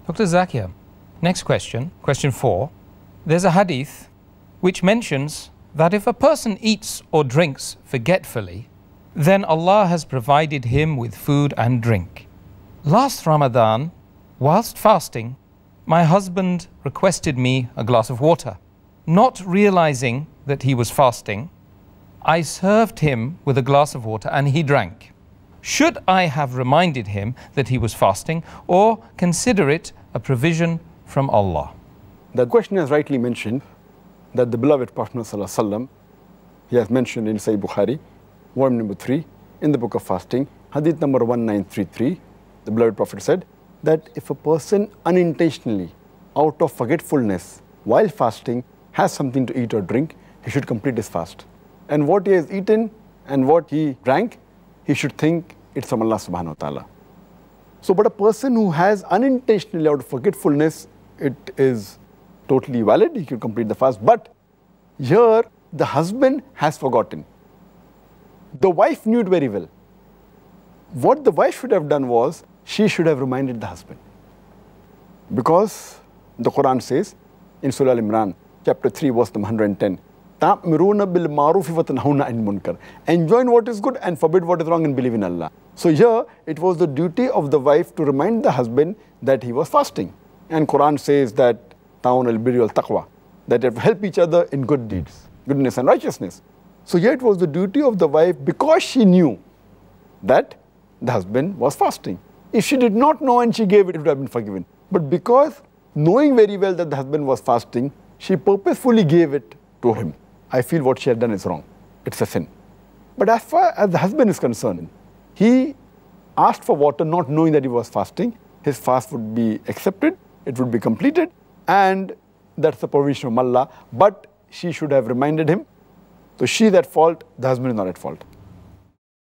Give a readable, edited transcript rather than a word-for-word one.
Dr. Zakir, next question, question 4. There's a hadith which mentions that if a person eats or drinks forgetfully, then Allah has provided him with food and drink. Last Ramadan, whilst fasting, my husband requested me a glass of water. Not realizing that he was fasting, I served him with a glass of water and he drank. Should I have reminded him that he was fasting or consider it a provision from Allah? The question has rightly mentioned that the beloved Prophet ﷺ, he has mentioned in Sahih Bukhari, volume number 3, in the book of fasting, hadith number 1933, the beloved Prophet said that if a person unintentionally, out of forgetfulness, while fasting, has something to eat or drink, he should complete his fast. And what he has eaten and what he drank, he should think it's from Allah subhanahu wa ta'ala. So, but a person who has unintentionally, out of forgetfulness, it is totally valid, he can complete the fast. But here, the husband has forgotten. The wife knew it very well. What the wife should have done was, she should have reminded the husband. Because the Quran says in Surah Al-Imran, chapter 3, verse number 110, تَأْمِرُونَ بِالْمَعْرُوفِ وَتَنْهَوْنَ عَنِ الْمُنْكَرِ. Enjoin what is good and forbid what is wrong and believe in Allah. So here, it was the duty of the wife to remind the husband that he was fasting. And Quran says that تَعَوْنَ الْبِرِّ وَالتَّقْوَى, that you have to help each other in good deeds, goodness and righteousness. So here it was the duty of the wife, because she knew that the husband was fasting. If she did not know and she gave it, it would have been forgiven. But because knowing very well that the husband was fasting, she purposefully gave it to him. I feel what she had done is wrong. It's a sin. But as far as the husband is concerned, he asked for water not knowing that he was fasting. His fast would be accepted, it would be completed, and that's the provision of Allah. But she should have reminded him. So she is at fault, the husband is not at fault.